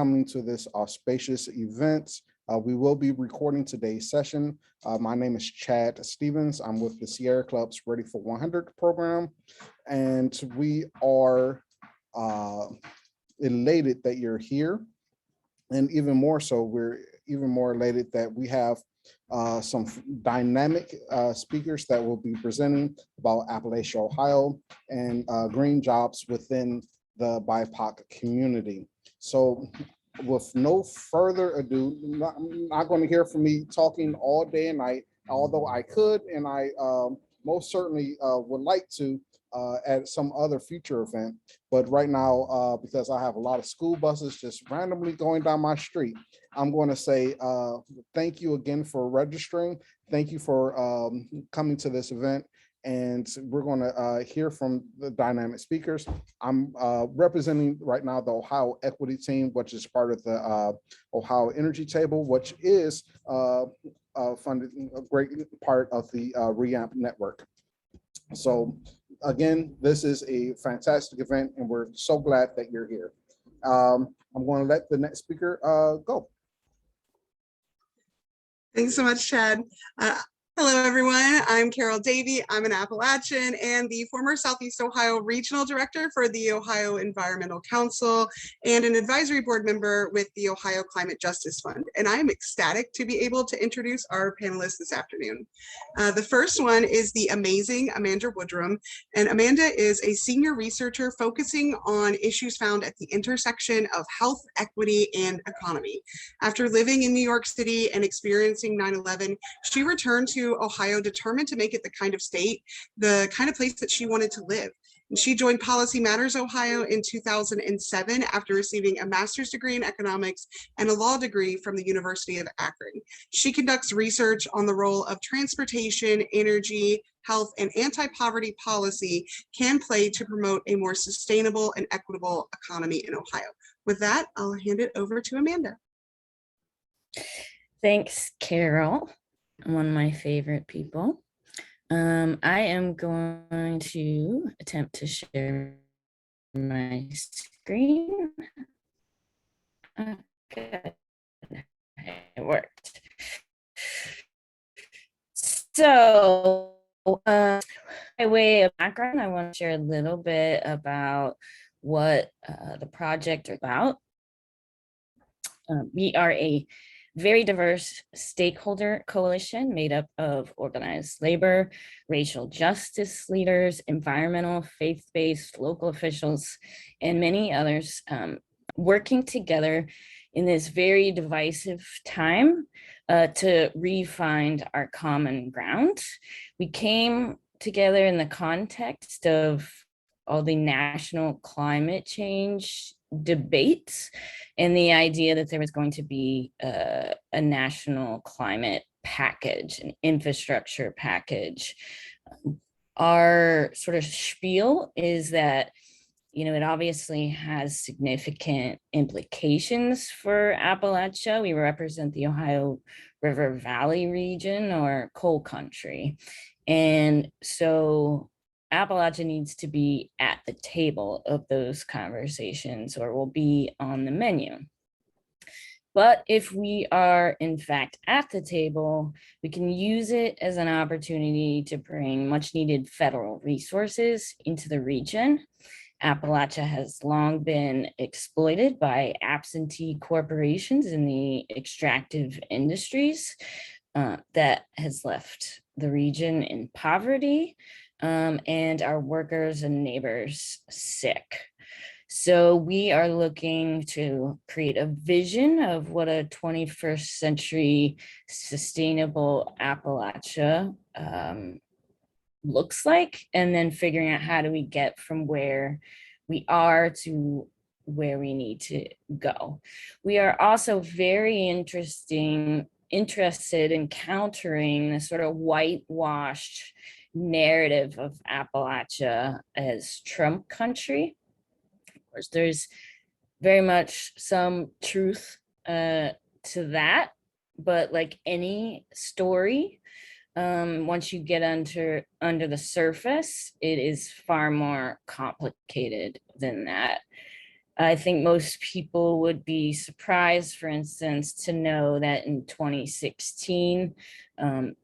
coming to this auspicious event. We will be recording today's session. My name is Chad Stevens. I'm with the Sierra Club's Ready for 100 program, and we are elated that you're here. And even more so, we're even more elated that we have some dynamic speakers that will be presenting about Appalachia, Ohio, and green jobs within the BIPOC community. So with no further ado, not going to hear from me talking all day and night, although I could, and I most certainly would like to at some other future event. But right now, because I have a lot of school buses just randomly going down my street, I'm going to say thank you again for registering. Thank you for coming to this event. And we're going to hear from the dynamic speakers. I'm representing right now the Ohio Equity Team, which is part of the Ohio Energy Table, which is funded a great part of the REAMP network. So again, this is a fantastic event, and we're so glad that you're here. I'm going to let the next speaker go. Thanks so much, Chad. Hello, everyone. I'm Carol Davey. I'm an Appalachian and the former Southeast Ohio Regional Director for the Ohio Environmental Council and an advisory board member with the Ohio Climate Justice Fund. And I'm ecstatic to be able to introduce our panelists this afternoon. The first one is the amazing Amanda Woodrum. And Amanda is a senior researcher focusing on issues found at the intersection of health, equity, and economy. After living in New York City and experiencing 9/11, she returned to Ohio determined to make it the kind of state, the kind of place that she wanted to live. And she joined Policy Matters Ohio in 2007 after receiving a master's degree in economics and a law degree from the University of Akron. She conducts research on the role of transportation, energy, health, and anti-poverty policy can play to promote a more sustainable and equitable economy in Ohio. With that, I'll hand it over to Amanda. Thanks, Carol. One of my favorite people. I am going to attempt to share my screen. Okay, it worked. So, by way of background, I want to share a little bit about what the project is about. We are a very diverse stakeholder coalition made up of organized labor, racial justice leaders, environmental, faith-based, local officials, and many others working together in this very divisive time to re-find our common ground. We came together in the context of all the national climate change debates and the idea that there was going to be a national climate package, an infrastructure package. Our sort of spiel is that, you know, it obviously has significant implications for Appalachia. We represent the Ohio River Valley region, or coal country. And so Appalachia needs to be at the table of those conversations, or will be on the menu. But if we are in fact at the table, we can use it as an opportunity to bring much needed federal resources into the region. Appalachia has long been exploited by absentee corporations in the extractive industries that has left the region in poverty. And our workers and neighbors sick. So we are looking to create a vision of what a 21st century sustainable Appalachia looks like, and then figuring out how do we get from where we are to where we need to go. We are also very interested in countering the sort of whitewashed narrative of Appalachia as Trump country. Of course, there's very much some truth to that, but like any story, once you get under the surface, it is far more complicated than that. I think most people would be surprised, for instance, to know that in 2016,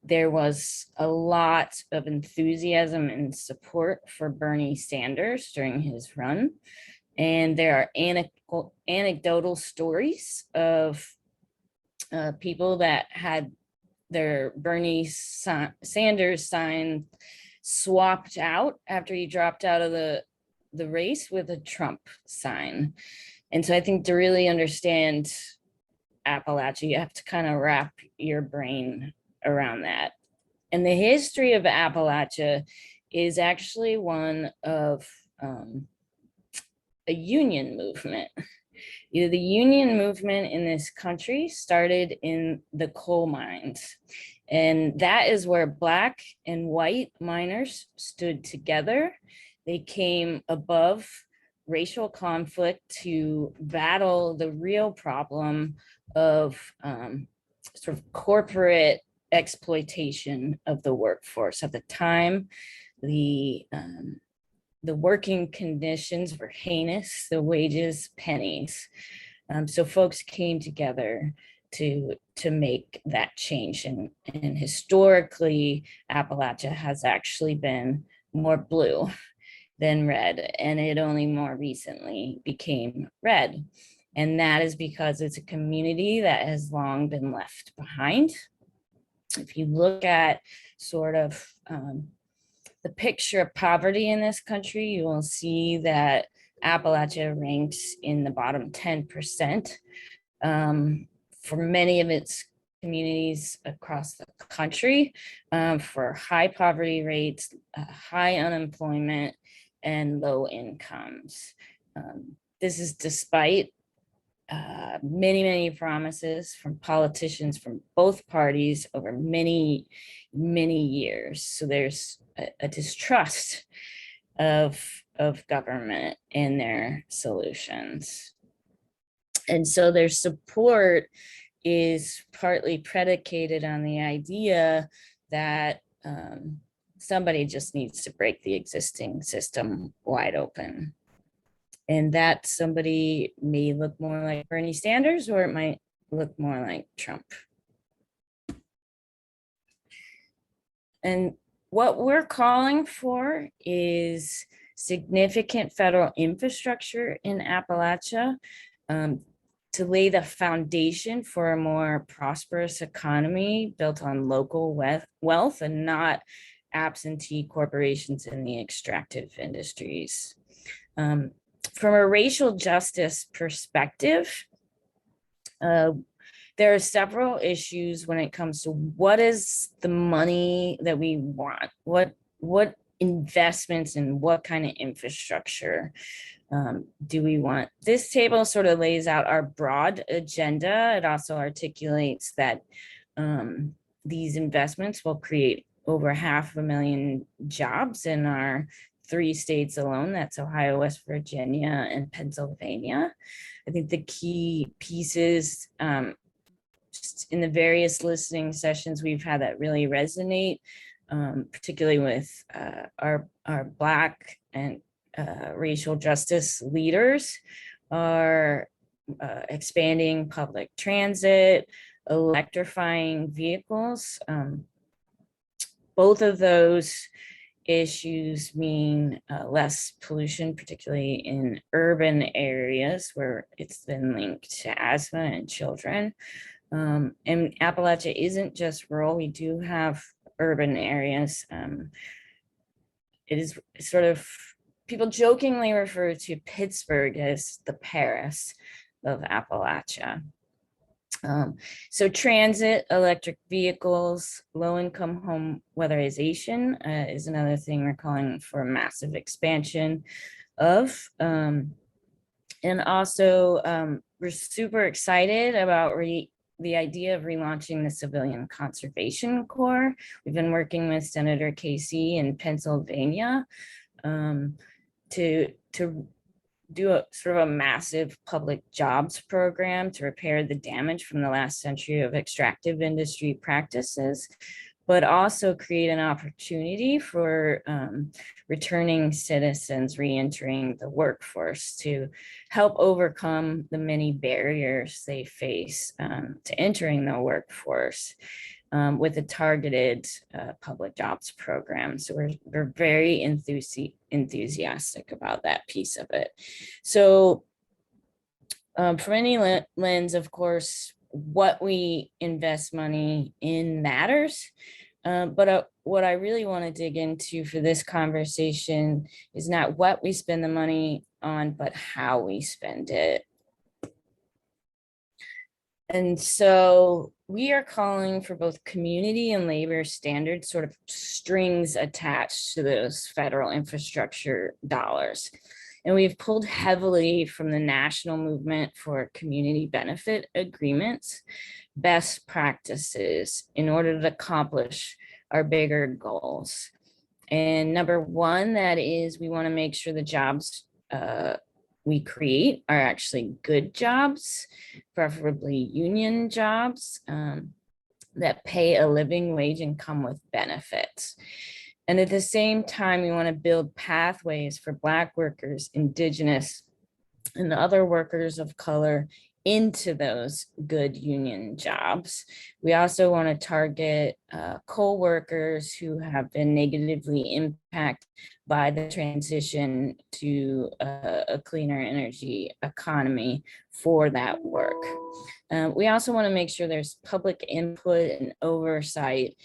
there was a lot of enthusiasm and support for Bernie Sanders during his run. And there are anecdotal stories of people that had their Bernie Sanders sign swapped out after he dropped out of the race with a Trump sign. And so I think to really understand Appalachia, you have to kind of wrap your brain around that. And the history of Appalachia is actually one of a union movement. The union movement in this country started in the coal mines. And that is where Black and white miners stood together. They came above racial conflict to battle the real problem of sort of corporate exploitation of the workforce. At the time, the working conditions were heinous, the wages pennies. So folks came together to make that change. And historically, Appalachia has actually been more blue than red, and it only more recently became red. And that is because it's a community that has long been left behind. If you look at sort of the picture of poverty in this country, you will see that Appalachia ranks in the bottom 10% for many of its communities across the country, for high poverty rates, high unemployment, and low incomes. This is despite many promises from politicians from both parties over many years. So there's a distrust of government and their solutions. And so their support is partly predicated on the idea that somebody just needs to break the existing system wide open. And that somebody may look more like Bernie Sanders, or it might look more like Trump. And what we're calling for is significant federal infrastructure in Appalachia to lay the foundation for a more prosperous economy built on local wealth and not absentee corporations in the extractive industries. From a racial justice perspective, there are several issues when it comes to what is the money that we want, what investments and what kind of infrastructure do we want. This table sort of lays out our broad agenda. It also articulates that these investments will create over 500,000 jobs in our 3 states alone. That's Ohio, West Virginia, and Pennsylvania. I think the key pieces just in the various listening sessions we've had that really resonate, particularly with our Black and racial justice leaders, are expanding public transit, electrifying vehicles. Both of those issues mean less pollution, particularly in urban areas where it's been linked to asthma in children. And Appalachia isn't just rural, we do have urban areas. It is sort of, people jokingly refer to Pittsburgh as the Paris of Appalachia. So transit, electric vehicles, low-income home weatherization is another thing we're calling for a massive expansion of. And also, we're super excited about the idea of relaunching the Civilian Conservation Corps. We've been working with Senator Casey in Pennsylvania to do a sort of a massive public jobs program to repair the damage from the last century of extractive industry practices. but also create an opportunity for returning citizens re-entering the workforce to help overcome the many barriers they face to entering the workforce with a targeted public jobs program. So we're very enthusiastic about that piece of it. So from any lens, of course, what we invest money in matters. But what I really want to dig into for this conversation is not what we spend the money on, but how we spend it. And so we are calling for both community and labor standards, sort of strings attached to those federal infrastructure dollars. And we've pulled heavily from the national movement for community benefit agreements, best practices in order to accomplish our bigger goals. And number one, that is, we want to make sure the jobs we create are actually good jobs, preferably union jobs that pay a living wage and come with benefits. And at the same time, we want to build pathways for Black workers, Indigenous, and other workers of color into those good union jobs. We also want to target coal workers who have been negatively impacted by the transition to a cleaner energy economy for that work. We also want to make sure there's public input and oversight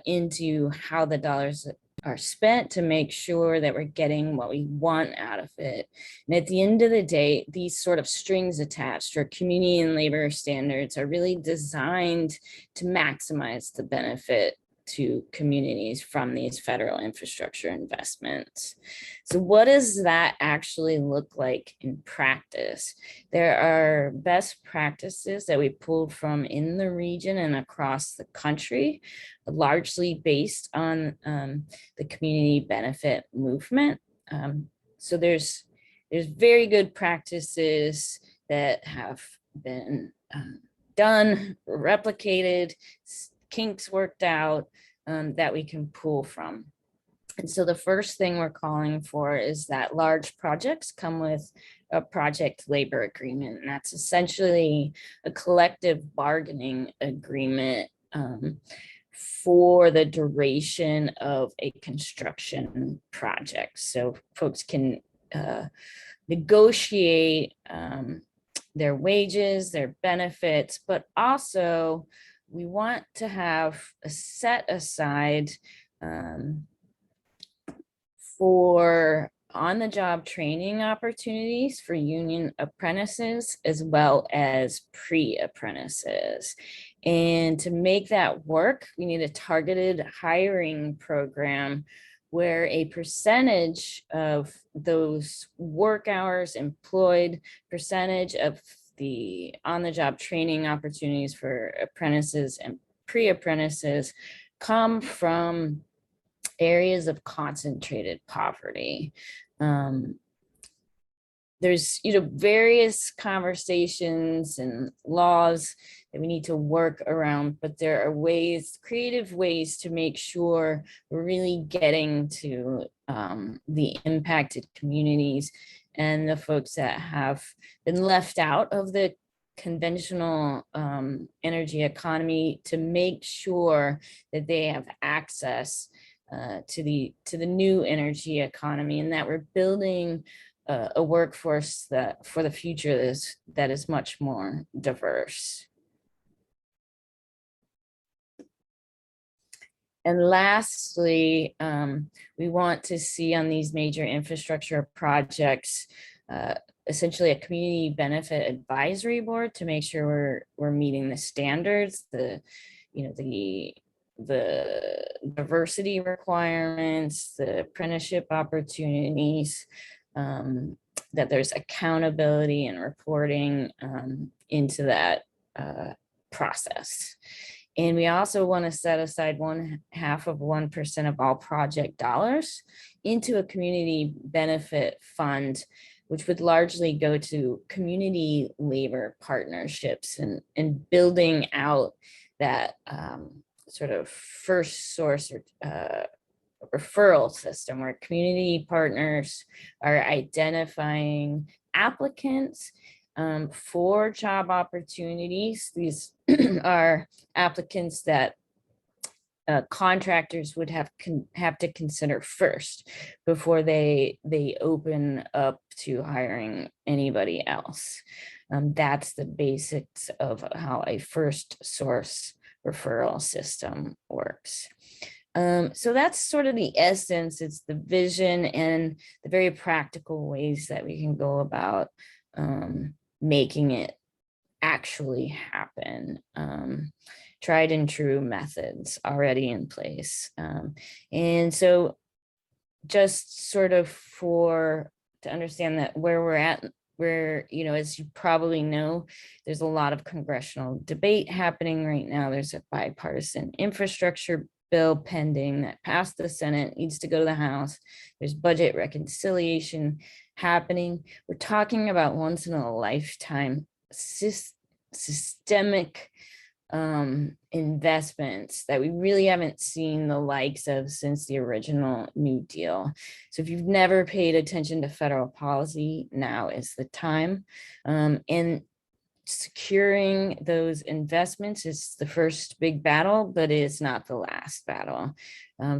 into how the dollars are spent to make sure that we're getting what we want out of it. And at the end of the day, these sort of strings attached or community and labor standards are really designed to maximize the benefit to communities from these federal infrastructure investments. So what does that actually look like in practice? There are best practices that we pulled from in the region and across the country, largely based on the community benefit movement. So there's very good practices that have been done, replicated, kinks worked out that we can pull from. And so the first thing we're calling for is that large projects come with a project labor agreement. And that's essentially a collective bargaining agreement for the duration of a construction project. So folks can negotiate their wages, their benefits, but also we want to have a set aside for on-the-job training opportunities for union apprentices as well as pre-apprentices. And to make that work, we need a targeted hiring program where a percentage of those work hours employed, percentage of the on-the-job training opportunities for apprentices and pre-apprentices come from areas of concentrated poverty. There's various conversations and laws that we need to work around, but there are ways, creative ways to make sure we're really getting to the impacted communities and the folks that have been left out of the conventional energy economy to make sure that they have access to the new energy economy, and that we're building a workforce that for the future that is much more diverse. And lastly, we want to see on these major infrastructure projects essentially a community benefit advisory board to make sure we're meeting the standards, the diversity requirements, the apprenticeship opportunities, that there's accountability and reporting into that process. And we also want to set aside 0.5% of all project dollars into a community benefit fund, which would largely go to community labor partnerships and building out that sort of first source referral system where community partners are identifying applicants for job opportunities. These are applicants that contractors would have to consider first before they open up to hiring anybody else. That's the basics of how a first source referral system works. So that's sort of the essence. It's the vision and the very practical ways that we can go about making it actually happen. Tried and true methods already in place. And so just sort of to understand that where we're at, where, as you probably know, there's a lot of congressional debate happening right now. There's a bipartisan infrastructure bill pending that passed the Senate, needs to go to the House. There's budget reconciliation happening. We're talking about once in a lifetime systemic investments that we really haven't seen the likes of since the original New Deal. So if you've never paid attention to federal policy, now is the time. And securing those investments is the first big battle, but it's not the last battle.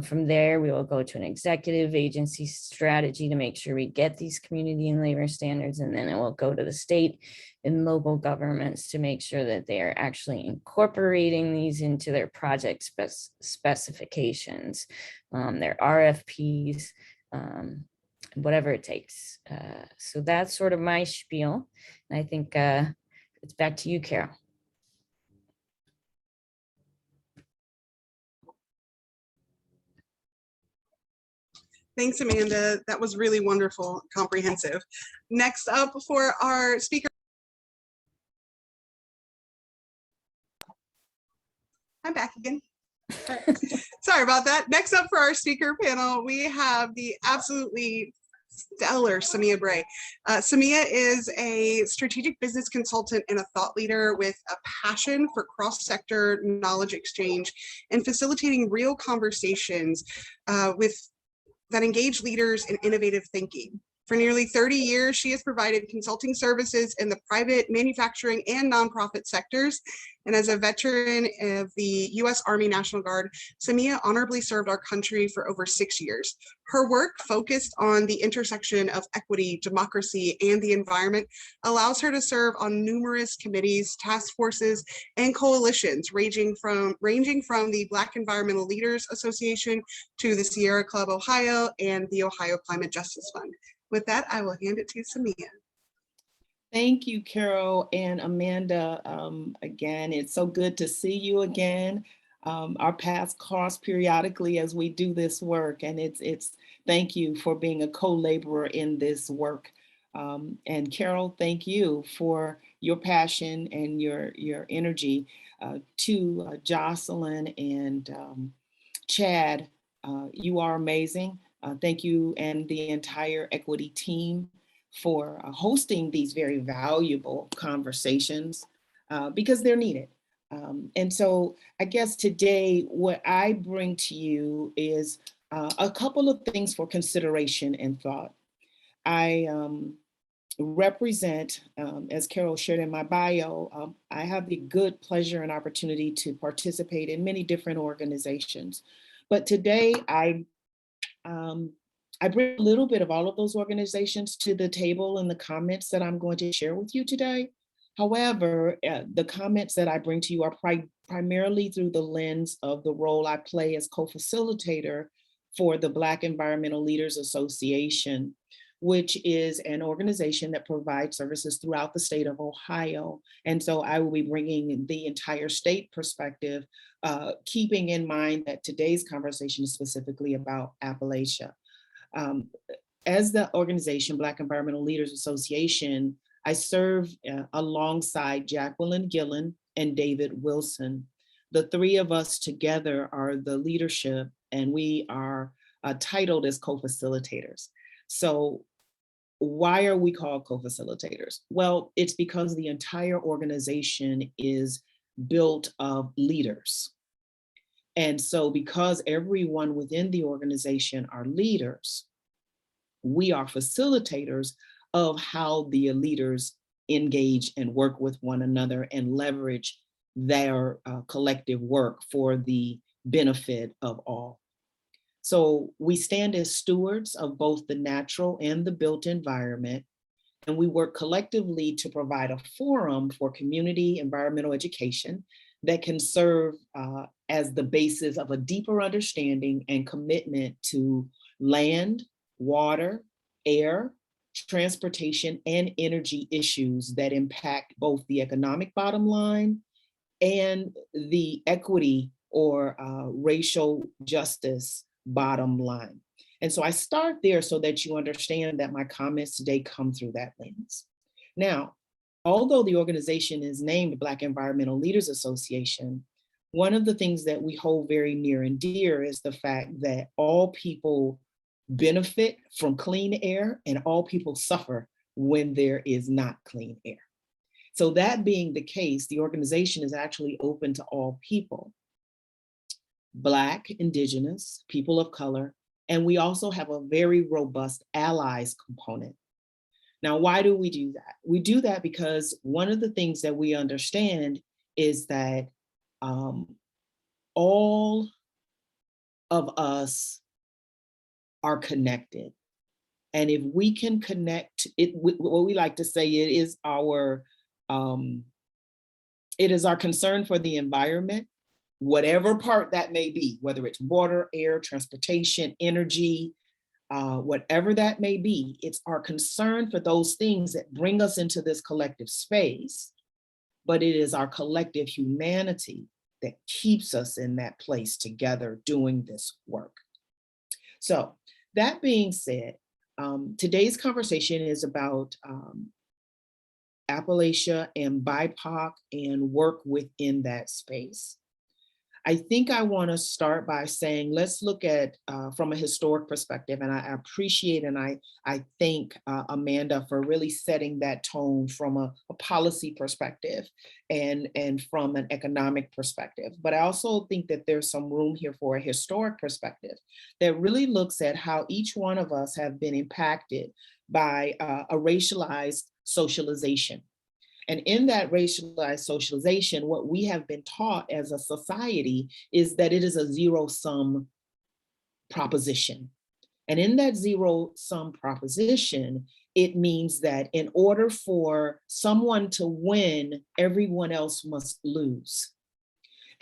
From there, we will go to an executive agency strategy to make sure we get these community and labor standards, and then it will go to the state and local governments to make sure that they are actually incorporating these into their project specifications, their RFPs, whatever it takes. So that's sort of my spiel. And I think it's back to you, Carol. Thanks, Amanda. That was really wonderful, comprehensive. Next up for our speaker. I'm back again. Sorry about that. Next up for our speaker panel, we have the absolutely stellar SeMia Bray. SeMia is a strategic business consultant and a thought leader with a passion for cross-sector knowledge exchange and facilitating real conversations that engage leaders in innovative thinking. For nearly 30 years, she has provided consulting services in the private, manufacturing, and nonprofit sectors. And as a veteran of the U.S. Army National Guard, SeMia honorably served our country for over 6 years. Her work, focused on the intersection of equity, democracy, and the environment, allows her to serve on numerous committees, task forces, and coalitions, ranging from the Black Environmental Leaders Association to the Sierra Club Ohio and the Ohio Climate Justice Fund. With that, I will hand it to SeMia. Thank you, Carol and Amanda. Again, it's so good to see you again. Our paths cross periodically as we do this work, and it's thank you for being a co-laborer in this work. And Carol, thank you for your passion and your energy. To Jocelyn and Chad, you are amazing. Thank you and the entire equity team for hosting these very valuable conversations because they're needed. And so I guess today what I bring to you is a couple of things for consideration and thought. I represent, as Carol shared in my bio, I have the good pleasure and opportunity to participate in many different organizations. But today I bring a little bit of all of those organizations to the table in the comments that I'm going to share with you today. However, the comments that I bring to you are primarily through the lens of the role I play as co-facilitator for the Black Environmental Leaders Association, which is an organization that provides services throughout the state of Ohio. And so I will be bringing the entire state perspective, keeping in mind that today's conversation is specifically about Appalachia. As the organization, Black Environmental Leaders Association, I serve alongside Jacqueline Gillen and David Wilson. The three of us together are the leadership, and we are titled as co-facilitators. So why are we called co-facilitators? Well, it's because the entire organization is built of leaders. And so because everyone within the organization are leaders, we are facilitators of how the leaders engage and work with one another and leverage their collective work for the benefit of all. So we stand as stewards of both the natural and the built environment, and we work collectively to provide a forum for community environmental education that can serve as the basis of a deeper understanding and commitment to land, water, air, transportation, and energy issues that impact both the economic bottom line and the equity or racial justice bottom line. And so I start there so that you understand that my comments today come through that lens. Now, although the organization is named Black Environmental Leaders Association, one of the things that we hold very near and dear is the fact that all people benefit from clean air and all people suffer when there is not clean air. So that being the case, the organization is actually open to all people, Black, Indigenous, people of color, and we also have a very robust allies component. Now, why do we do that? We do that because one of the things that we understand is that all of us are connected. And if we can connect it, what we like to say, it is our concern for the environment, whatever part that may be, whether it's water, air, transportation, energy, whatever that may be, it's our concern for those things that bring us into this collective space, but it is our collective humanity that keeps us in that place together doing this work. So that being said, today's conversation is about Appalachia and BIPOC and work within that space. I think I want to start by saying, let's look at from a historic perspective, and I appreciate and I thank Amanda for really setting that tone from a policy perspective and from an economic perspective. But I also think that there's some room here for a historic perspective that really looks at how each one of us have been impacted by a racialized socialization. And in that racialized socialization, what we have been taught as a society is that it is a zero-sum proposition. And in that zero-sum proposition, it means that in order for someone to win, everyone else must lose.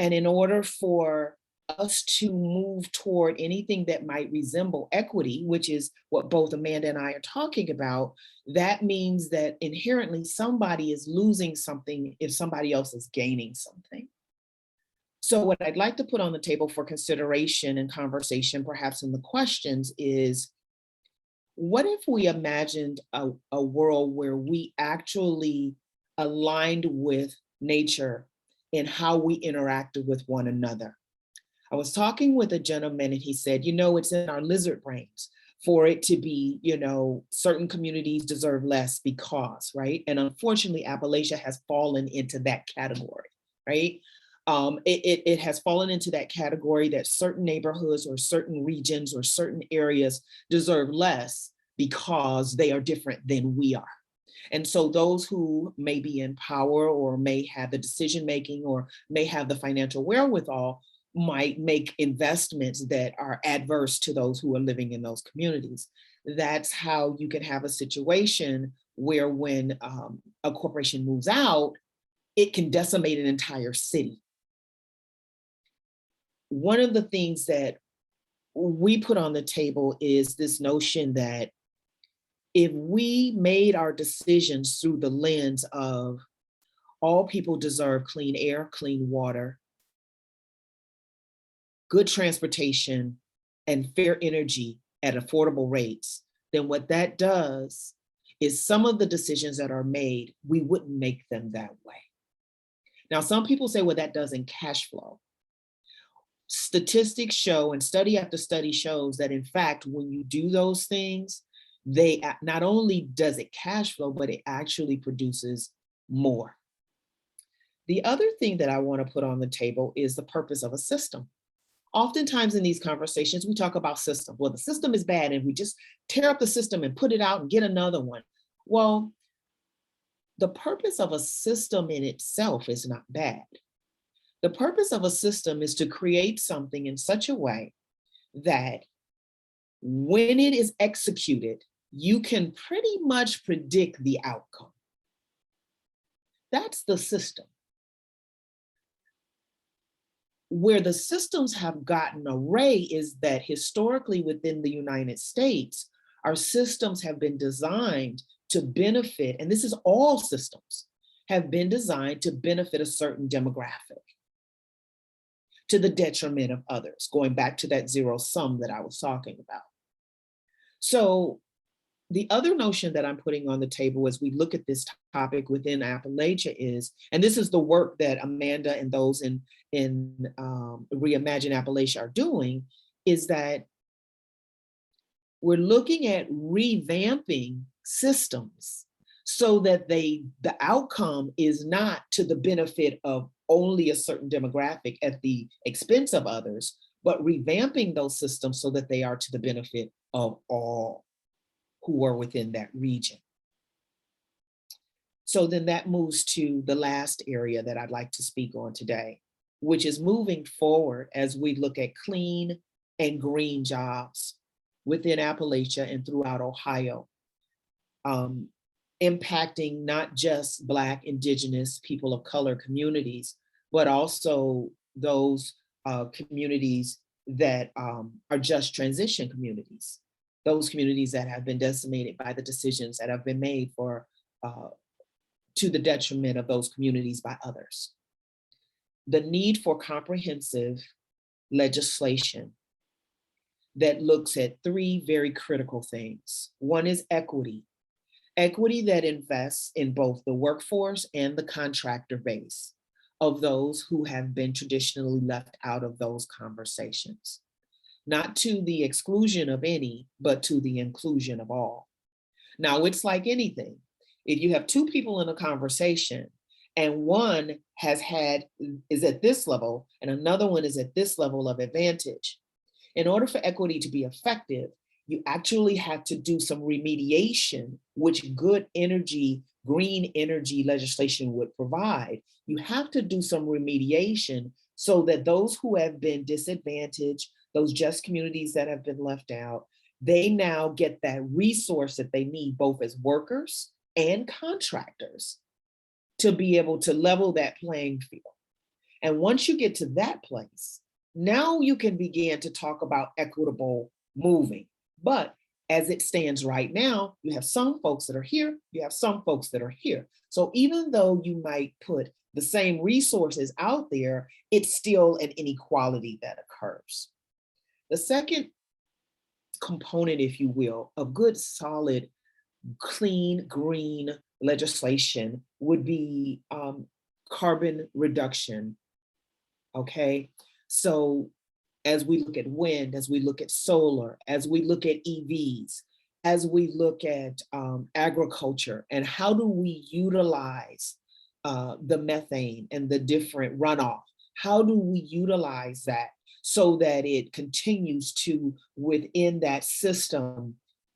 And in order for us to move toward anything that might resemble equity, which is what both Amanda and I are talking about, that means that inherently somebody is losing something if somebody else is gaining something. So what I'd like to put on the table for consideration and conversation, perhaps in the questions, is what if we imagined a world where we actually aligned with nature in how we interacted with one another? I was talking with a gentleman and he said, it's in our lizard brains for it to be, certain communities deserve less because, right? And unfortunately, Appalachia has fallen into that category, right? It has fallen into that category that certain neighborhoods or certain regions or certain areas deserve less because they are different than we are. And so those who may be in power or may have the decision-making or may have the financial wherewithal might make investments that are adverse to those who are living in those communities. That's how you can have a situation where when a corporation moves out, it can decimate an entire city. One of the things that we put on the table is this notion that if we made our decisions through the lens of all people deserve clean air, clean water, good transportation, and fair energy at affordable rates, then what that does is some of the decisions that are made, we wouldn't make them that way. Now, some people say, well, that doesn't cash flow. Statistics show, and study after study shows that in fact, when you do those things, they not only does it cash flow, but it actually produces more. The other thing that I want to put on the table is the purpose of a system. Oftentimes in these conversations, we talk about system. Well, the system is bad and we just tear up the system and put it out and get another one. Well, the purpose of a system in itself is not bad. The purpose of a system is to create something in such a way that when it is executed, you can pretty much predict the outcome. That's the system. Where the systems have gotten array is that historically within the United States, our systems have been designed to benefit, and this is all systems, have been designed to benefit a certain demographic to the detriment of others, going back to that zero sum that I was talking about. So the other notion that I'm putting on the table as we look at this topic within Appalachia is, and this is the work that Amanda and those in Reimagine Appalachia are doing, is that we're looking at revamping systems so that the outcome is not to the benefit of only a certain demographic at the expense of others, but revamping those systems so that they are to the benefit of all who are within that region. So then that moves to the last area that I'd like to speak on today, which is moving forward as we look at clean and green jobs within Appalachia and throughout Ohio, impacting not just Black, Indigenous, people of color communities, but also those communities that are just transition communities, those communities that have been decimated by the decisions that have been made for to the detriment of those communities by others. The need for comprehensive legislation that looks at three very critical things. One is equity. Equity that invests in both the workforce and the contractor base of those who have been traditionally left out of those conversations. Not to the exclusion of any, but to the inclusion of all. Now, it's like anything. If you have two people in a conversation and one is at this level and another one is at this level of advantage, in order for equity to be effective, you actually have to do some remediation, which good energy, green energy legislation would provide. You have to do some remediation so that those who have been disadvantaged, those just communities that have been left out, they now get that resource that they need, both as workers and contractors, to be able to level that playing field. And once you get to that place, now you can begin to talk about equitable moving. But as it stands right now, you have some folks that are here, you have some folks that are here. So even though you might put the same resources out there, it's still an inequality that occurs. The second component, if you will, of good, solid, clean, green legislation would be carbon reduction, okay? So as we look at wind, as we look at solar, as we look at EVs, as we look at agriculture, and how do we utilize the methane and the different runoff? How do we utilize that so that it continues to, within that system,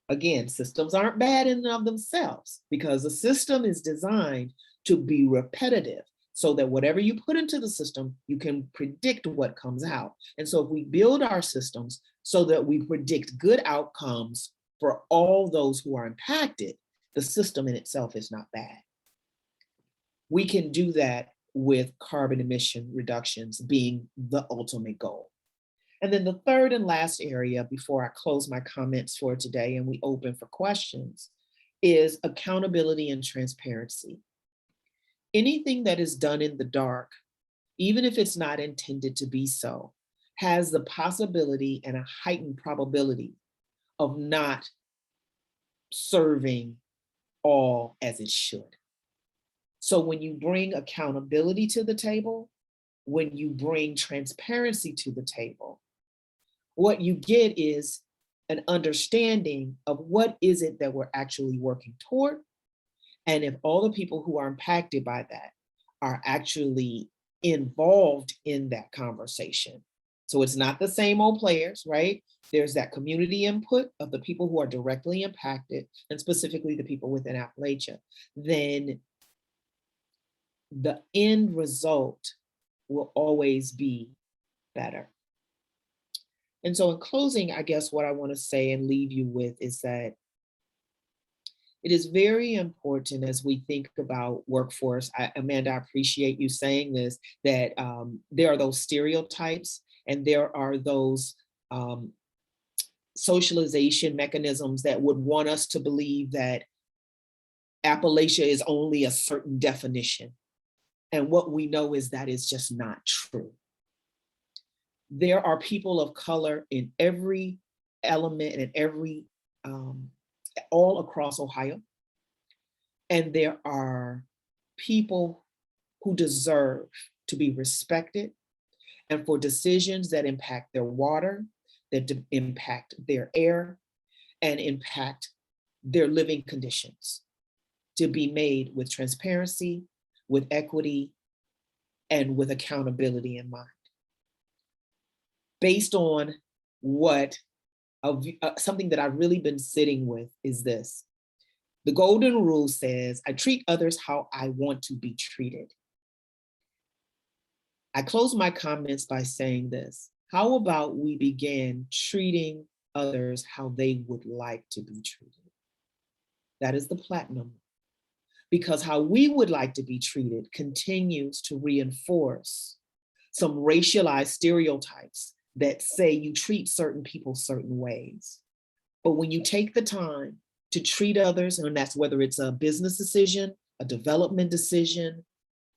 again, systems aren't bad in and of themselves because the system is designed to be repetitive so that whatever you put into the system, you can predict what comes out. And so if we build our systems so that we predict good outcomes for all those who are impacted, the system in itself is not bad. We can do that with carbon emission reductions being the ultimate goal. And then the third and last area before I close my comments for today and we open for questions is accountability and transparency. Anything that is done in the dark, even if it's not intended to be so, has the possibility and a heightened probability of not serving all as it should. So when you bring accountability to the table, when you bring transparency to the table, what you get is an understanding of what is it that we're actually working toward. And if all the people who are impacted by that are actually involved in that conversation, So it's not the same old players, right? There's that community input of the people who are directly impacted, and specifically the people within Appalachia. Then the end result will always be better. And so in closing, I guess what I want to say and leave you with is that it is very important as we think about workforce. Amanda, I appreciate you saying this, that there are those stereotypes and there are those socialization mechanisms that would want us to believe that Appalachia is only a certain definition. And what we know is that is just not true. There are people of color in every element and in every, all across Ohio. And there are people who deserve to be respected and for decisions that impact their water, that impact their air, and impact their living conditions to be made with transparency, with equity, and with accountability in mind. Based on what, something that I've really been sitting with is this. The golden rule says, I treat others how I want to be treated. I close my comments by saying this. How about we begin treating others how they would like to be treated? That is the platinum. Because how we would like to be treated continues to reinforce some racialized stereotypes that say you treat certain people certain ways. But when you take the time to treat others, and that's whether it's a business decision, a development decision,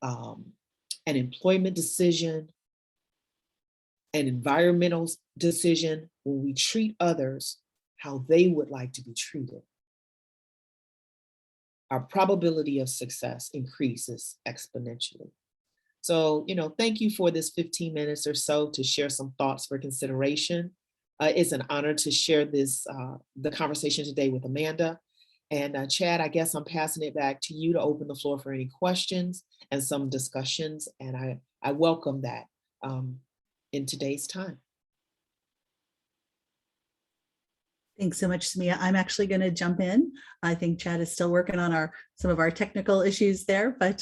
an employment decision, an environmental decision, when we treat others how they would like to be treated, our probability of success increases exponentially. So, thank you for this 15 minutes or so to share some thoughts for consideration. It's an honor to share this, the conversation today with Amanda. And Chad, I guess I'm passing it back to you to open the floor for any questions and some discussions. And I welcome that in today's time. Thanks so much, SeMia. I'm actually going to jump in. I think Chad is still working on some of our technical issues there, but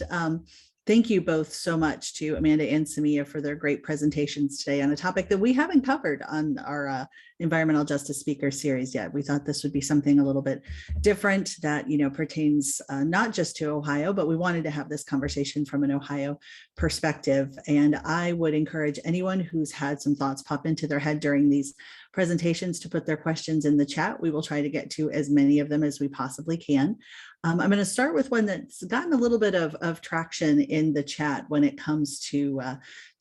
thank you both so much to Amanda and SeMia for their great presentations today on a topic that we haven't covered on our environmental justice speaker series yet. We thought this would be something a little bit different that pertains not just to Ohio, but we wanted to have this conversation from an Ohio perspective. And I would encourage anyone who's had some thoughts pop into their head during these presentations to put their questions in the chat. We will try to get to as many of them as we possibly can. I'm going to start with one that's gotten a little bit of traction in the chat when it comes to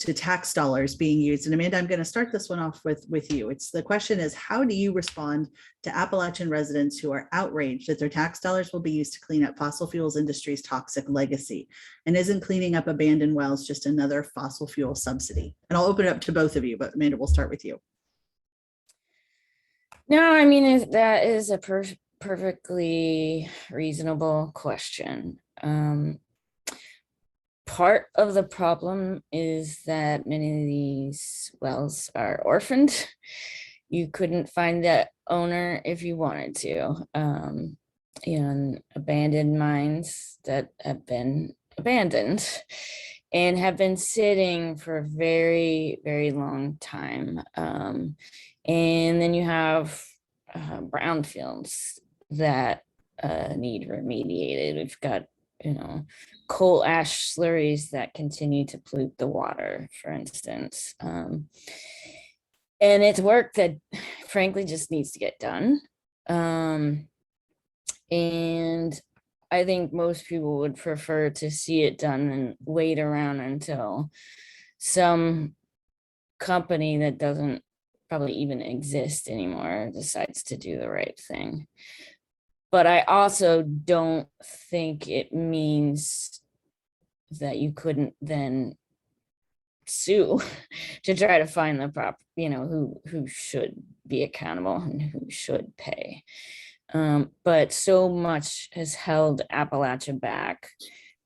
tax dollars being used. And Amanda, I'm going to start this one off with you. The question is, how do you respond to Appalachian residents who are outraged that their tax dollars will be used to clean up fossil fuels industry's toxic legacy? And isn't cleaning up abandoned wells just another fossil fuel subsidy? And I'll open it up to both of you, but Amanda, we'll start with you. No, I mean, that is a perfectly reasonable question. Part of the problem is that many of these wells are orphaned. You couldn't find that owner if you wanted to. And abandoned mines that have been abandoned and have been sitting for a very, very long time. And then you have brownfields that need remediated. We've got, coal ash slurries that continue to pollute the water, for instance. And it's work that frankly just needs to get done. And I think most people would prefer to see it done and wait around until some company that doesn't probably even exist anymore decides to do the right thing. But I also don't think it means that you couldn't then sue to try to find the proper, who should be accountable and who should pay. But so much has held Appalachia back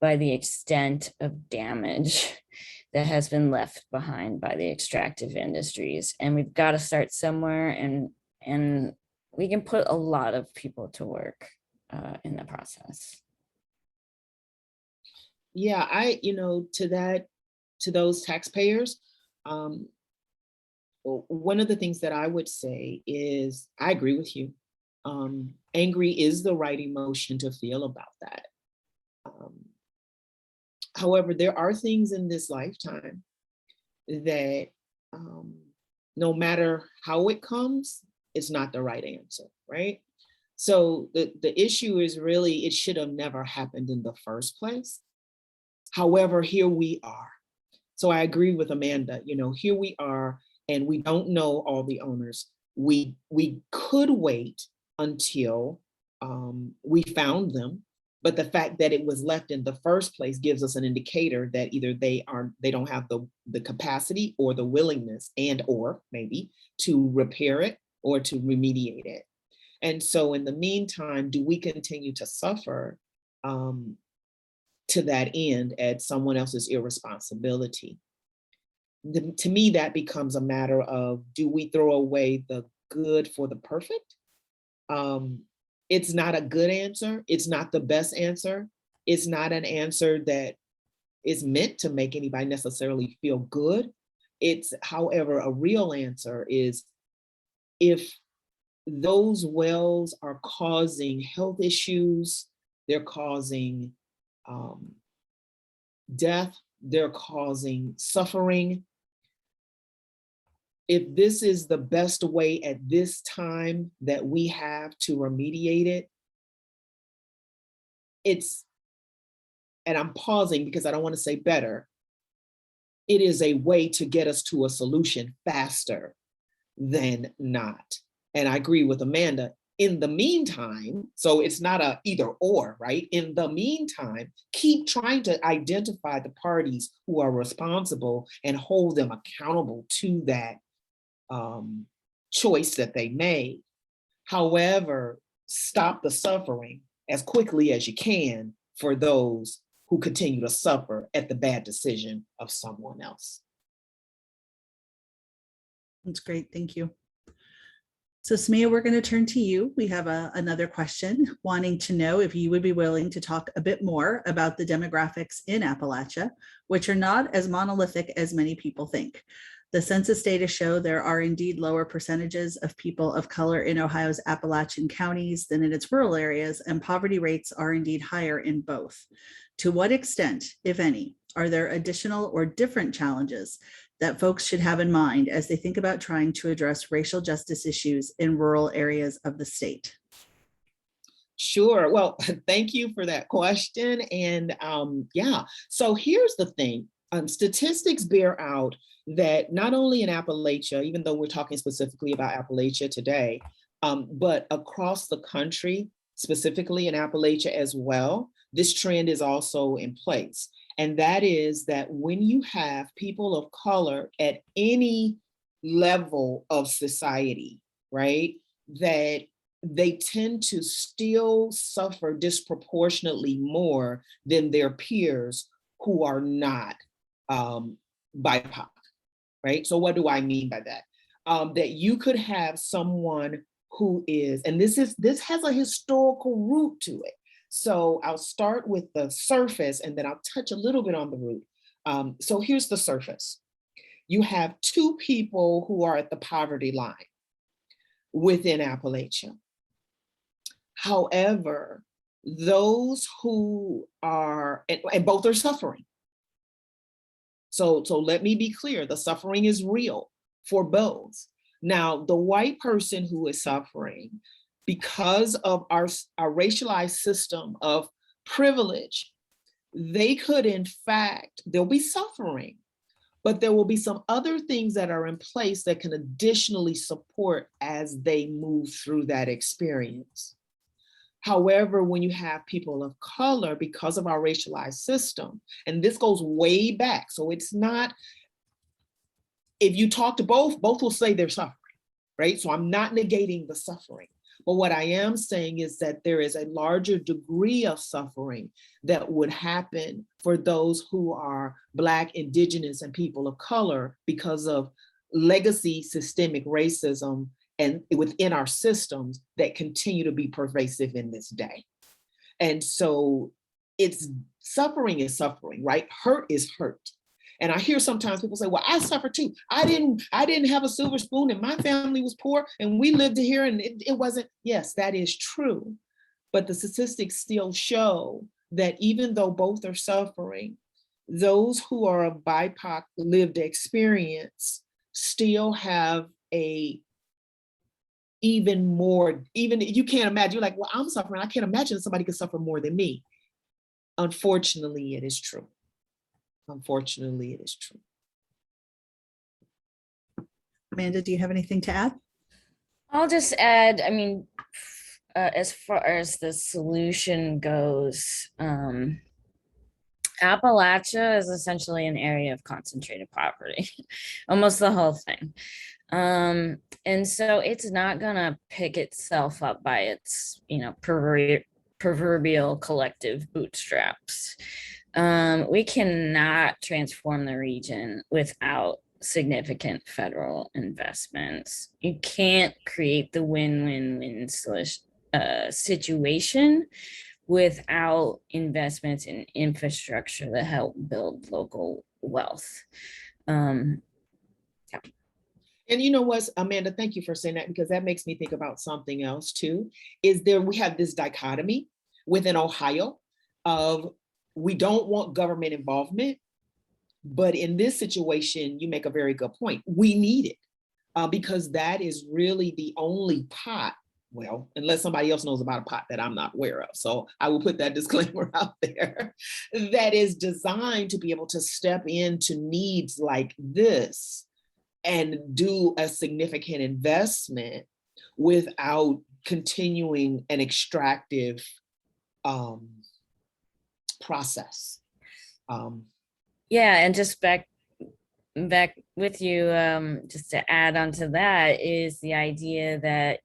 by the extent of damage that has been left behind by the extractive industries. And we've got to start somewhere, and we can put a lot of people to work in the process. Yeah, to those taxpayers, one of the things that I would say is, I agree with you. Angry is the right emotion to feel about that. However, there are things in this lifetime that no matter how it comes, it's not the right answer, right? So the issue is really, it should have never happened in the first place. However, here we are. So I agree with Amanda, here we are, and we don't know all the owners. We could wait until we found them, but the fact that it was left in the first place gives us an indicator that either they don't have the capacity or the willingness or maybe to repair it or to remediate it. And so in the meantime, do we continue to suffer to that end at someone else's irresponsibility? To me, that becomes a matter of, do we throw away the good for the perfect? It's not a good answer. It's not the best answer. It's not an answer that is meant to make anybody necessarily feel good. It's, however, a real answer is, if those wells are causing health issues, they're causing death, they're causing suffering. If this is the best way at this time that we have to remediate it, and I'm pausing because I don't want to say better, it is a way to get us to a solution faster than not. And I agree with Amanda. In the meantime, so it's not a either or, right? In the meantime, keep trying to identify the parties who are responsible and hold them accountable to that choice that they made. However, stop the suffering as quickly as you can for those who continue to suffer at the bad decision of someone else. That's great. Thank you. So SeMia, we're going to turn to you. We have another question wanting to know if you would be willing to talk a bit more about the demographics in Appalachia, which are not as monolithic as many people think. The census data show there are indeed lower percentages of people of color in Ohio's Appalachian counties than in its rural areas, and poverty rates are indeed higher in both. To what extent, if any, are there additional or different challenges that folks should have in mind as they think about trying to address racial justice issues in rural areas of the state? Sure. Well, thank you for that question. And yeah, so here's the thing. Statistics bear out that not only in Appalachia, even though we're talking specifically about Appalachia today, but across the country, specifically in Appalachia as well, this trend is also in place. And that is that when you have people of color at any level of society, right, that they tend to still suffer disproportionately more than their peers who are not BIPOC, right? So what do I mean by that? That you could have someone who is, and this has a historical root to it. So I'll start with the surface and then I'll touch a little bit on the root. So here's the surface. You have two people who are at the poverty line within Appalachia. However, those who are, and both are suffering. So let me be clear, the suffering is real for both. Now, the white person who is suffering, because of our racialized system of privilege, they could, in fact, there'll be suffering, but there will be some other things that are in place that can additionally support as they move through that experience. However, when you have people of color, because of our racialized system, and this goes way back, so it's not, if you talk to both will say they're suffering, right? So I'm not negating the suffering. But what I am saying is that there is a larger degree of suffering that would happen for those who are Black, Indigenous, and people of color because of legacy systemic racism and within our systems that continue to be pervasive in this day. And so it's suffering is suffering, right? Hurt is hurt. And I hear sometimes people say, well, I suffer too. I didn't have a silver spoon and my family was poor and we lived here and it wasn't. Yes, that is true. But the statistics still show that even though both are suffering, those who are of BIPOC lived experience still have a even more, even you can't imagine, you're like, well, I'm suffering. I can't imagine somebody could suffer more than me. Unfortunately, it is true. Unfortunately, it is true. Amanda, do you have anything to add? I'll just add, I mean, as far as the solution goes, Appalachia is essentially an area of concentrated poverty, almost the whole thing. And so it's not gonna pick itself up by its, proverbial collective bootstraps. We cannot transform the region without significant federal investments. You can't create the win-win-win situation without investments in infrastructure that help build local wealth. Yeah. And you know what, Amanda, thank you for saying that, because that makes me think about something else too. We have this dichotomy within Ohio of we don't want government involvement, but in this situation, you make a very good point. We need it because that is really the only pot, well, unless somebody else knows about a pot that I'm not aware of. So I will put that disclaimer out there, that is designed to be able to step into needs like this and do a significant investment without continuing an extractive process. Yeah, and just back with you, just to add on to that is the idea that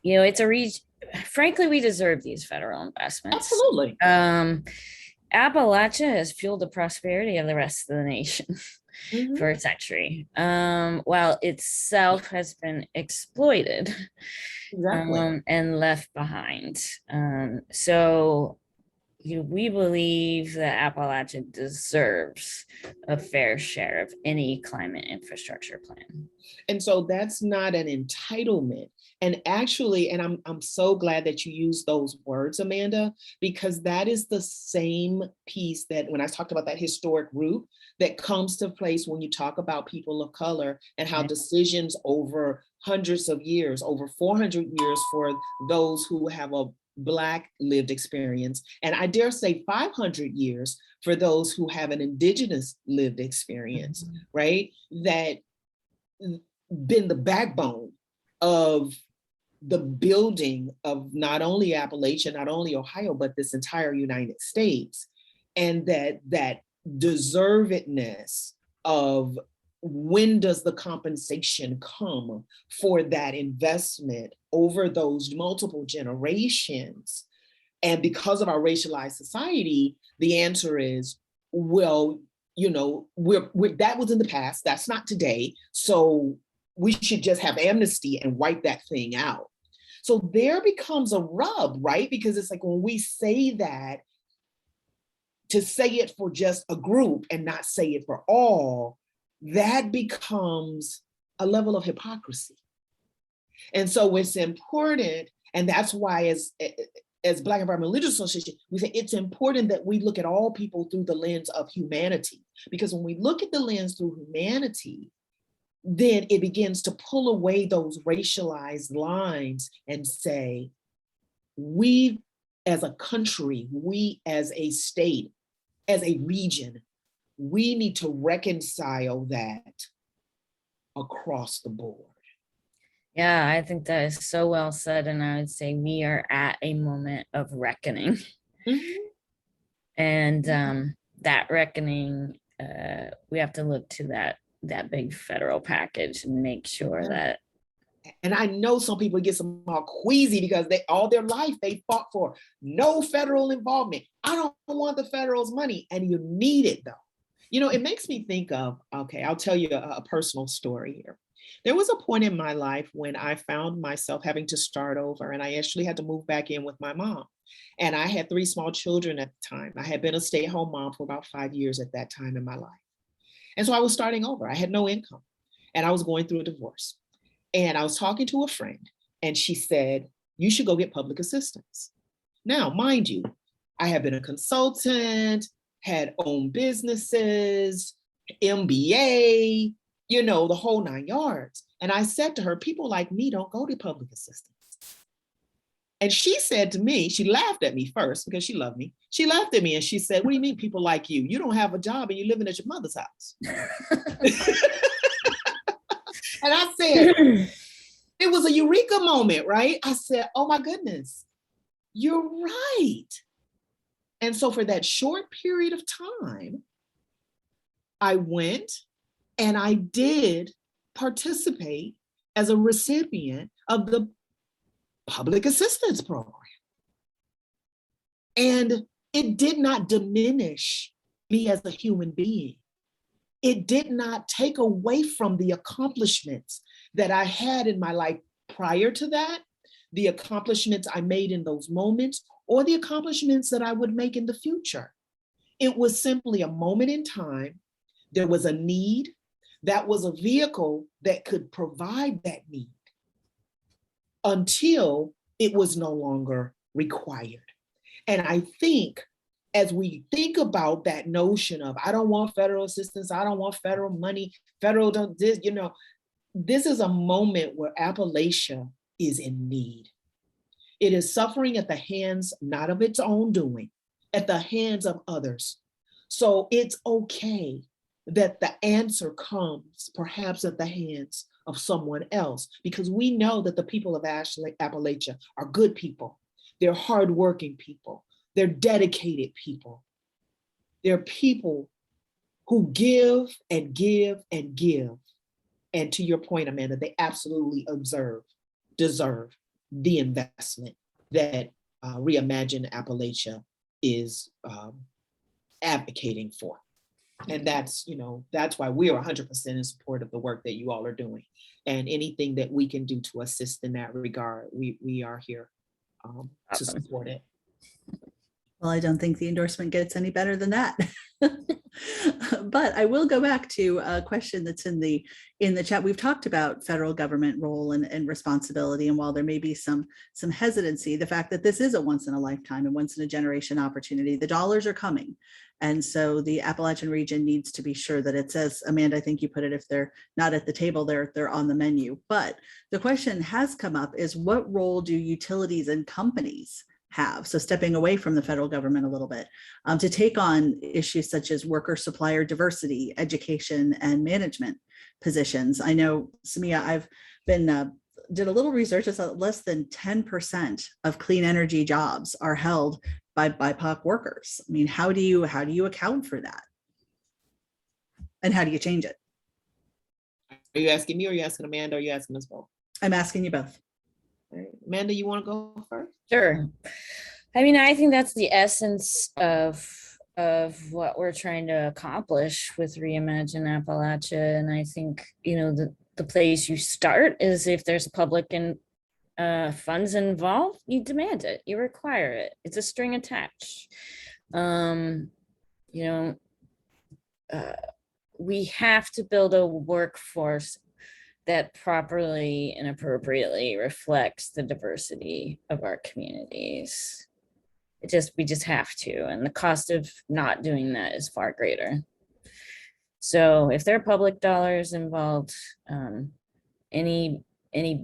it's a region. Frankly, we deserve these federal investments. Absolutely. Appalachia has fueled the prosperity of the rest of the nation. Mm-hmm. For a century, while itself has been exploited. Exactly. And left behind. So we believe that Appalachia deserves a fair share of any climate infrastructure plan. And so that's not an entitlement. And actually, and I'm so glad that you used those words, Amanda, because that is the same piece that when I talked about that historic root that comes to place when you talk about people of color and how decisions over hundreds of years, over 400 years for those who have a Black lived experience, and I dare say 500 years for those who have an Indigenous lived experience, right? That been the backbone of the building of not only Appalachia, not only Ohio, but this entire United States. And that deservedness of when does the compensation come for that investment over those multiple generations? And because of our racialized society, the answer is, well, that was in the past, that's not today. So we should just have amnesty and wipe that thing out. So there becomes a rub, right? Because it's like when we say that, to say it for just a group and not say it for all, that becomes a level of hypocrisy. And so it's important, and that's why as Black Environmental Leaders Association, we say it's important that we look at all people through the lens of humanity. Because when we look at the lens through humanity, then it begins to pull away those racialized lines and say, we as a country, we as a state, as a region, we need to reconcile that across the board. Yeah, I think that is so well said. And I would say we are at a moment of reckoning. Mm-hmm. And that reckoning, we have to look to that big federal package and make sure that And I know some people get some all queasy because they all their life they fought for no federal involvement. I don't want the federal's money, and you need it though. You know, it makes me think of, okay, I'll tell you a personal story here. There was a point in my life when I found myself having to start over, and I actually had to move back in with my mom. And I had 3 small children at the time. I had been a stay-at-home mom for about 5 years at that time in my life. And so I was starting over. I had no income, and I was going through a divorce. And I was talking to a friend, and she said, you should go get public assistance. Now, mind you, I have been a consultant, had owned businesses, MBA, you know, the whole 9 yards. And I said to her, people like me don't go to public assistance. And she said to me, she laughed at me first because she loved me. She laughed at me and she said, what do you mean people like you? You don't have a job and you're living at your mother's house. And I said, it was a eureka moment, right? I said, oh my goodness, you're right. And so for that short period of time, I went and I did participate as a recipient of the public assistance program. And it did not diminish me as a human being. It did not take away from the accomplishments that I had in my life prior to that, the accomplishments I made in those moments, or the accomplishments that I would make in the future. It was simply a moment in time. There was a need. That was a vehicle that could provide that need until it was no longer required. And I think as we think about that notion of, I don't want federal assistance, I don't want federal money, federal don't this, you know, this is a moment where Appalachia is in need. It is suffering at the hands, not of its own doing, at the hands of others. So it's okay that the answer comes perhaps at the hands of someone else, because we know that the people of Appalachia are good people. They're hardworking people. They're dedicated people. They're people who give and give and give. And to your point, Amanda, they absolutely deserve the investment that Reimagine Appalachia is advocating for. And that's, you know, that's why we are 100% in support of the work that you all are doing. And anything that we can do to assist in that regard, we are here to support it. Well, I don't think the endorsement gets any better than that. But I will go back to a question that's in the chat. We've talked about federal government role and responsibility. And while there may be some hesitancy, the fact that this is a once in a lifetime and once in a generation opportunity, the dollars are coming. And so the Appalachian region needs to be sure that it says, Amanda, I think you put it, if they're not at the table, they're on the menu. But the question has come up is, what role do utilities and companies have? So stepping away from the federal government a little bit, to take on issues such as worker supplier diversity, education, and management positions. I know, SeMia, I've been did a little research. It's less than 10% of clean energy jobs are held by BIPOC workers. I mean, how do you account for that? And how do you change it? Are you asking me, or are you asking Amanda, or are you asking us both? I'm asking you both. All right. Amanda, you want to go first? Sure. I mean, I think that's the essence of what we're trying to accomplish with Reimagine Appalachia. And I think, you know, the place you start is if there's public and funds involved, you demand it, you require it. It's a string attached. You know, we have to build a workforce that properly and appropriately reflects the diversity of our communities. We just have to, and the cost of not doing that is far greater. So if there are public dollars involved, any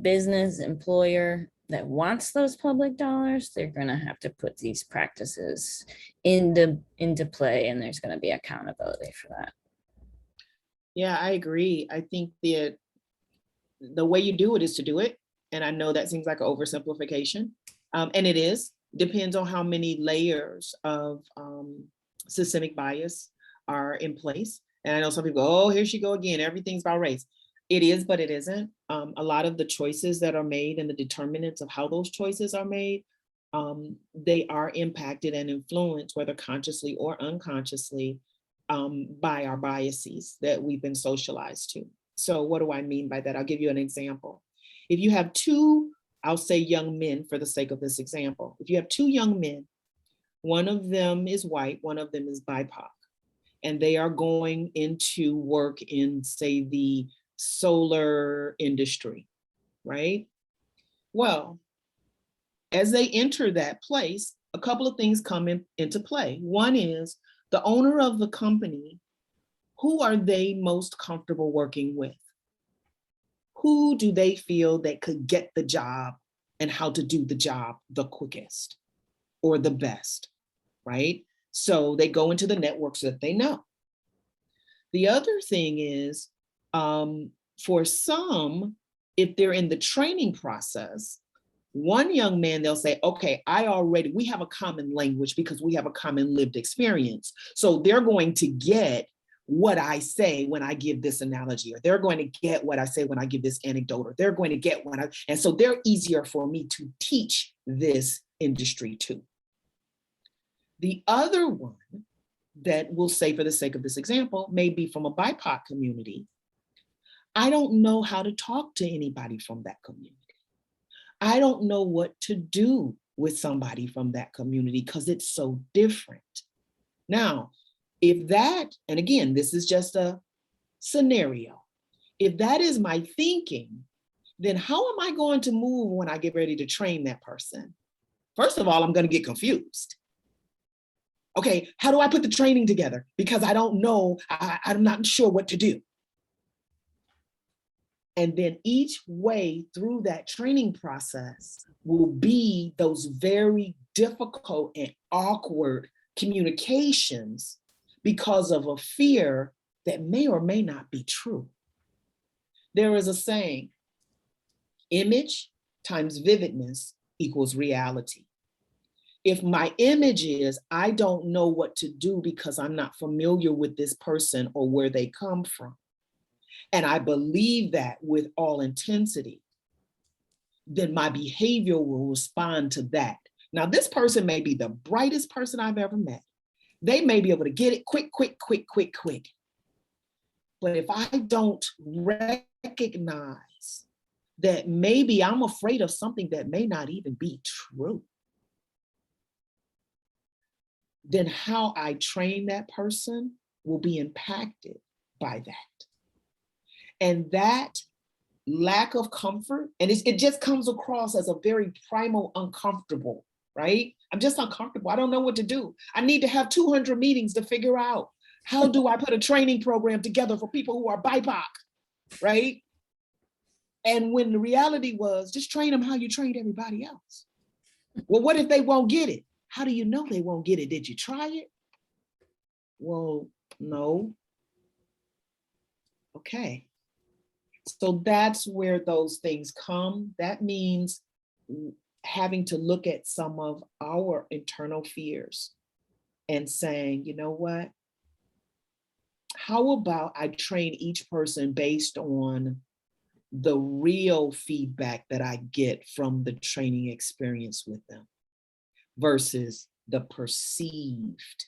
business employer that wants those public dollars, they're gonna have to put these practices into play, and there's gonna be accountability for that. Yeah, I agree. I think the way you do it is to do it. And I know that seems like an oversimplification, and it is. Depends on how many layers of systemic bias are in place. And I know some people go, oh, here she go again, everything's about race. It is, but it isn't. A lot of the choices that are made and the determinants of how those choices are made, they are impacted and influenced, whether consciously or unconsciously, by our biases that we've been socialized to. So what do I mean by that? I'll give you an example. If you have two, I'll say young men for the sake of this example. If you have two young men, one of them is white, one of them is BIPOC, and they are going into work in, say, the solar industry, right? Well, as they enter that place, a couple of things come into play. One is the owner of the company, who are they most comfortable working with? Who do they feel that could get the job and how to do the job the quickest or the best, right? So they go into the networks that they know. The other thing is, for some, if they're in the training process, one young man, they'll say, okay, we have a common language because we have a common lived experience. So they're going to get what I say when I give this analogy, or they're going to get what I say when I give this anecdote, or they're going to get and so they're easier for me to teach this industry to. The other one that we'll say for the sake of this example may be from a BIPOC community. I don't know how to talk to anybody from that community. I don't know what to do with somebody from that community because it's so different. Now, if that, and again, this is just a scenario, if that is my thinking, then how am I going to move when I get ready to train that person? First of all, I'm going to get confused. Okay, how do I put the training together? Because I don't know, I'm not sure what to do. And then each way through that training process will be those very difficult and awkward communications because of a fear that may or may not be true. There is a saying, image times vividness equals reality. If my image is, I don't know what to do because I'm not familiar with this person or where they come from, and I believe that with all intensity, then my behavior will respond to that. Now, this person may be the brightest person I've ever met. They may be able to get it quick. But if I don't recognize that maybe I'm afraid of something that may not even be true, then how I train that person will be impacted by that. And that lack of comfort, and it just comes across as a very primal uncomfortable, right? I'm just uncomfortable. I don't know what to do. I need to have 200 meetings to figure out how do I put a training program together for people who are BIPOC, right? And when the reality was, just train them how you trained everybody else. Well, what if they won't get it? How do you know they won't get it? Did you try it? Well, no. Okay. So that's where those things come. That means having to look at some of our internal fears and saying, you know what? How about I train each person based on the real feedback that I get from the training experience with them versus the perceived,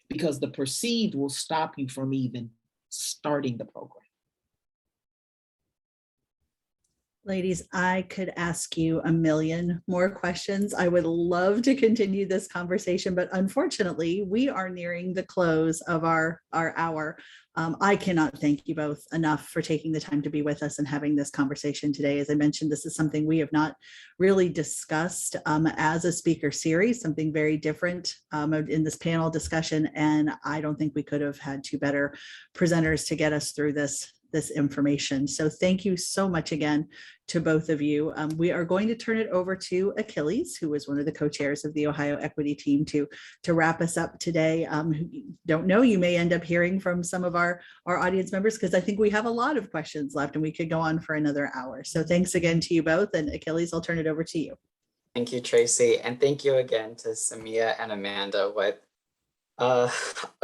because the perceived will stop you from even starting the program. Ladies, I could ask you a million more questions. I would love to continue this conversation, but unfortunately, we are nearing the close of our hour. I cannot thank you both enough for taking the time to be with us and having this conversation today. As I mentioned, this is something we have not really discussed as a speaker series, something very different in this panel discussion. And I don't think we could have had two better presenters to get us through this information. So thank you so much again to both of you. We are going to turn it over to Achilles, who is one of the co-chairs of the Ohio Equity Team, to wrap us up today. Don't know, you may end up hearing from some of our audience members, because I think we have a lot of questions left and we could go on for another hour. So thanks again to you both, and Achilles, I'll turn it over to you. Thank you, Tracy. And thank you again to SeMia and Amanda. What a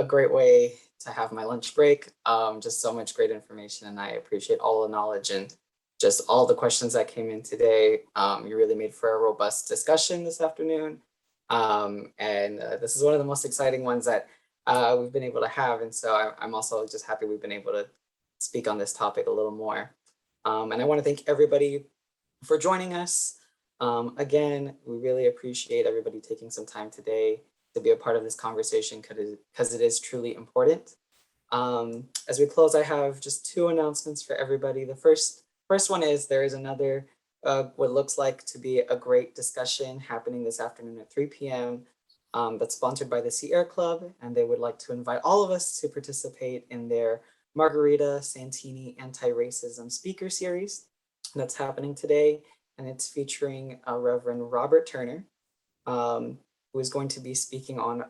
great way to have my lunch break. Just so much great information, and I appreciate all the knowledge and just all the questions that came in today. You really made for a robust discussion this afternoon. This is one of the most exciting ones that we've been able to have. And so I'm also just happy we've been able to speak on this topic a little more. And I want to thank everybody for joining us. Again, we really appreciate everybody taking some time today to be a part of this conversation because it is truly important. As we close, I have just two announcements for everybody. The first one is there is another what looks like to be a great discussion happening this afternoon at 3 p.m. That's sponsored by the Sea Air Club, and they would like to invite all of us to participate in their Margarita Santini Anti-Racism Speaker Series that's happening today, and it's featuring Reverend Robert Turner, who is going to be speaking on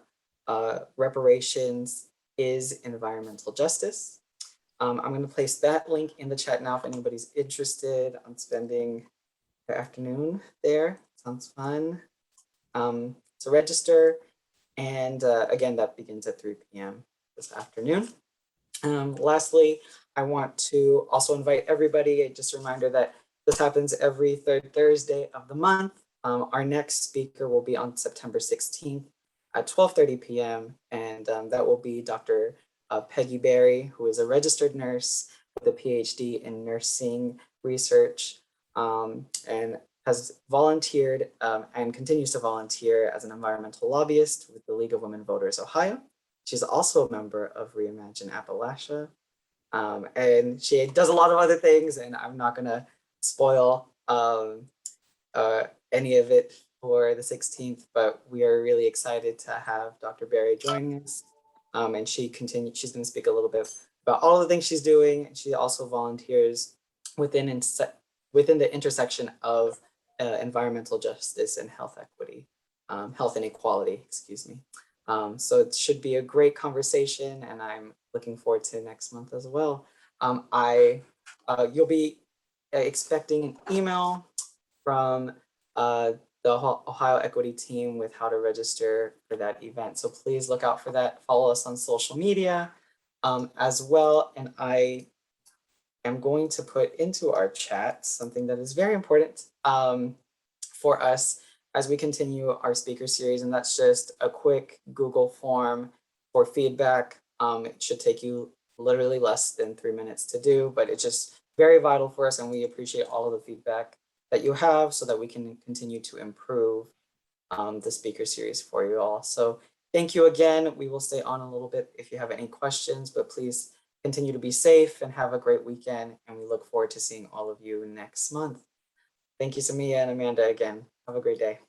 reparations is environmental justice. I'm going to place that link in the chat now if anybody's interested on spending their afternoon there. Sounds fun. To register. And again, that begins at 3 p.m. this afternoon. Lastly, I want to also invite everybody, just a reminder that this happens every third Thursday of the month. Our next speaker will be on September 16th at 12:30 p.m. And that will be Dr. Peggy Berry, who is a registered nurse with a PhD in nursing research and has volunteered and continues to volunteer as an environmental lobbyist with the League of Women Voters Ohio. She's also a member of Reimagine Appalachia. And she does a lot of other things, and I'm not going to spoil any of it for the 16th, but we are really excited to have Dr. Berry joining us. And she's going to speak a little bit about all the things she's doing. She also volunteers within the intersection of environmental justice and health equity, health and equality, excuse me. So it should be a great conversation, and I'm looking forward to next month as well. You'll be expecting an email from the Ohio Equity team with how to register for that event. So please look out for that. Follow us on social media as well. And I am going to put into our chat something that is very important for us as we continue our speaker series, and that's just a quick Google form for feedback. It should take you literally less than 3 minutes to do, but it's just very vital for us, and we appreciate all of the feedback that you have so that we can continue to improve the speaker series for you all. So thank you again. We will stay on a little bit if you have any questions, but please continue to be safe and have a great weekend, and we look forward to seeing all of you next month. Thank you, SeMia and Amanda, again. Have a great day.